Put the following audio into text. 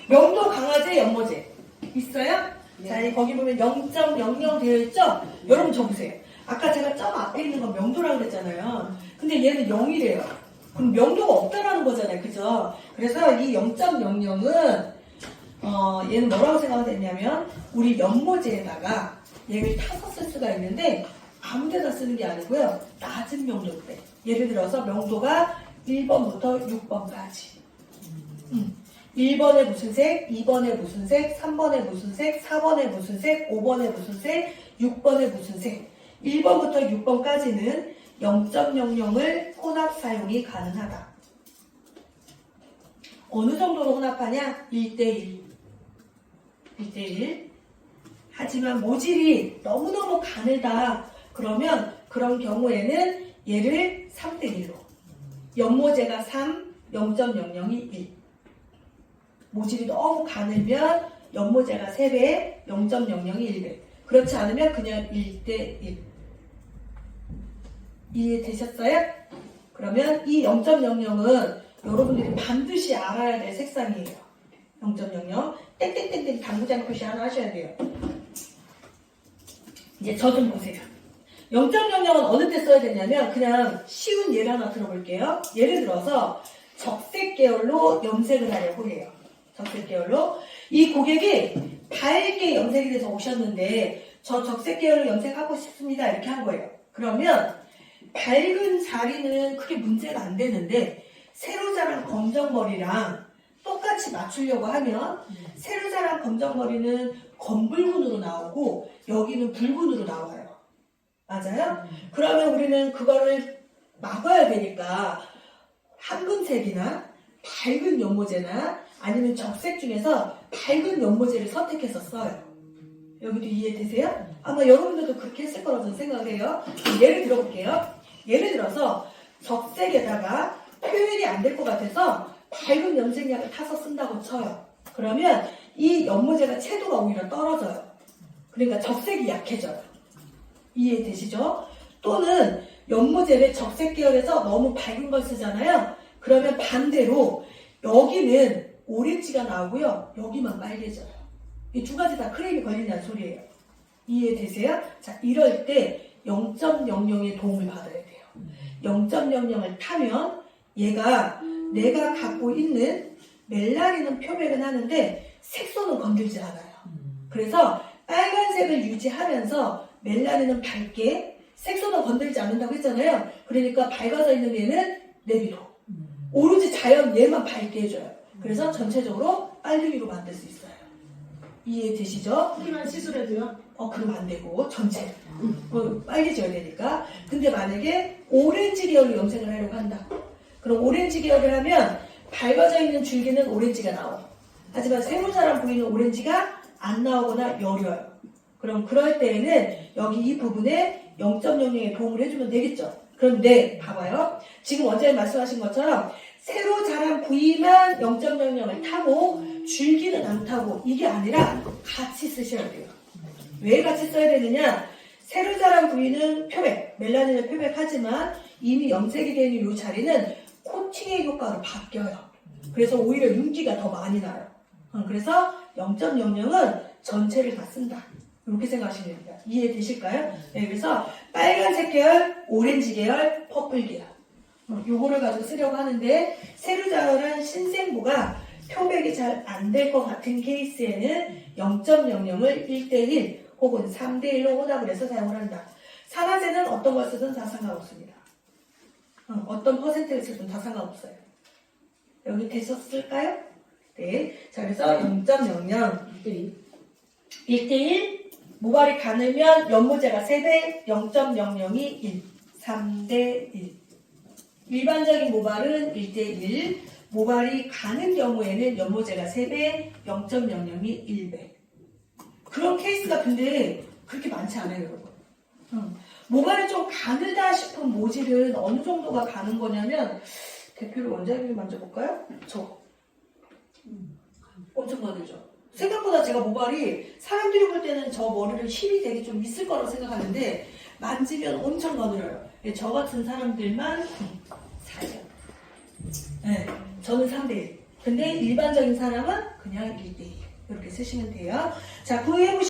명도 강화제, 연모제 있어요? 네. 자, 거기 보면 0.00 되어 있죠? 여러분 적으세요. 아까 제가 점 앞에 있는 건 명도라고 그랬잖아요. 근데 얘는 0이래요. 그럼 명도가 없다라는 거잖아요. 그죠? 그래서 이 0.00은 얘는 뭐라고 생각되냐면 우리 연모제에다가 얘를 타서 쓸 수가 있는데 아무 데나 쓰는 게 아니고요. 낮은 명도 때. 예를 들어서 명도가 1번부터 6번까지. 1번에 무슨 색, 2번에 무슨 색, 3번에 무슨 색, 4번에 무슨 색, 5번에 무슨 색, 6번에 무슨 색. 1번부터 6번까지는 0.00을 혼합 사용이 가능하다. 어느 정도로 혼합하냐? 1대1. 1대1. 하지만 모질이 너무너무 가늘다. 그러면 그런 경우에는 얘를 3대1로. 연모제가 3, 0.00이 1. 모질이 너무 가늘면 연모제가 3배, 0.00이 1배. 그렇지 않으면 그냥 1대1. 이해되셨어요? 그러면 이 0.00은 여러분들이 반드시 알아야 될 색상이에요. 0.00. 땡땡땡땡 당구장 표시 하나 하셔야 돼요. 이제 저 좀 보세요. 0.00은 어느 때 써야 되냐면 그냥 쉬운 예를 하나 들어볼게요. 예를 들어서 적색 계열로 염색을 하려고 해요. 적색 계열로. 이 고객이 밝게 염색이 돼서 오셨는데 저 적색 계열로 염색하고 싶습니다. 이렇게 한 거예요. 그러면 밝은 자리는 크게 문제가 안 되는데 새로 자란 검정머리랑 똑같이 맞추려고 하면 새로 자란 검정머리는 검붉은으로 나오고 여기는 붉은으로 나와요. 맞아요? 그러면 우리는 그거를 막아야 되니까 황금색이나 밝은 연모제나 아니면 적색 중에서 밝은 연모제를 선택해서 써요. 여기도 이해되세요? 아마 여러분들도 그렇게 했을 거라고 저는 생각을 해요. 예를 들어볼게요. 예를 들어서 적색에다가 표현이 안 될 것 같아서 밝은 염색약을 타서 쓴다고 쳐요. 그러면 이 연모제가 채도가 오히려 떨어져요. 그러니까 적색이 약해져요. 이해되시죠? 또는 연모제를 적색 계열에서 너무 밝은 걸 쓰잖아요. 그러면 반대로 여기는 오렌지가 나오고요. 여기만 빨개져요. 이 두 가지 다 크림이 걸린다는 소리예요. 이해되세요? 자, 이럴 때 0.00의 도움을 받아야 돼요. 0.00을 타면 얘가 내가 갖고 있는 멜라닌은 표백은 하는데 색소는 건들지 않아요. 그래서 빨간색을 유지하면서 멜라닌은 밝게 색소는 건들지 않는다고 했잖아요. 그러니까 밝아져 있는 얘는 내비둬. 오로지 자연 얘만 밝게 해줘요. 그래서 전체적으로 빨갱이로 만들 수 있어요. 이해되시죠? 크기만 시술해도요? 그럼 안 되고 전체 빨개져야 되니까. 근데 만약에 오렌지 계열로 염색을 하려고 한다. 그럼 오렌지 계열을 하면 밝아져 있는 줄기는 오렌지가 나와요. 하지만 새로 자란 부위는 오렌지가 안 나오거나 여려요. 그럼 그럴 때에는 여기 이 부분에 0.00의 도움을 해주면 되겠죠. 그런데 봐봐요. 지금 원장님 말씀하신 것처럼 새로 자란 부위만 0.00을 타고 줄기는 안 타고 이게 아니라 같이 쓰셔야 돼요. 왜 같이 써야 되느냐? 새로 자란 부위는 표백, 멜라닌을 표백하지만 이미 염색이 되어 있는 이 자리는 코팅의 효과로 바뀌어요. 그래서 오히려 윤기가 더 많이 나요. 그래서 0.00은 전체를 다 쓴다. 이렇게 생각하시면 됩니다. 이해되실까요? 네, 그래서 빨간색 계열, 오렌지 계열, 퍼플 계열. 요거를 가지고 쓰려고 하는데 새로 자란 신생부가 표백이 잘 안 될 것 같은 케이스에는 0.00을 1대1 혹은 3대1로 혼합을 해서 사용을 한다. 산화제는 어떤 걸 쓰든 다 상관없습니다. 어떤 퍼센트를 쓰든 다 상관없어요. 여기 되셨을까요? 네. 자, 그래서 0.00 1대1 모발이 가늘면 연모제가 3배, 0.00이 1, 3대1. 일반적인 모발은 1대1, 모발이 가는 경우에는 연모제가 3배, 0.00이 1배. 그런 케이스가 근데 그렇게 많지 않아요, 여러분. 모발이 좀 가늘다 싶은 모질은 어느 정도가 가는 거냐면, 대표로 원장님이 만져볼까요? 저. 엄청 가늘죠. 생각보다 제가 모발이 사람들이 볼 때는 저 머리를 힘이 되게 좀 있을 거라고 생각하는데 만지면 엄청 가늘어요. 저 같은 사람들만 4점. 네, 저는 3대1. 근데 일반적인 사람은 그냥 1대1 이렇게 쓰시면 돼요. 자, 구해보시면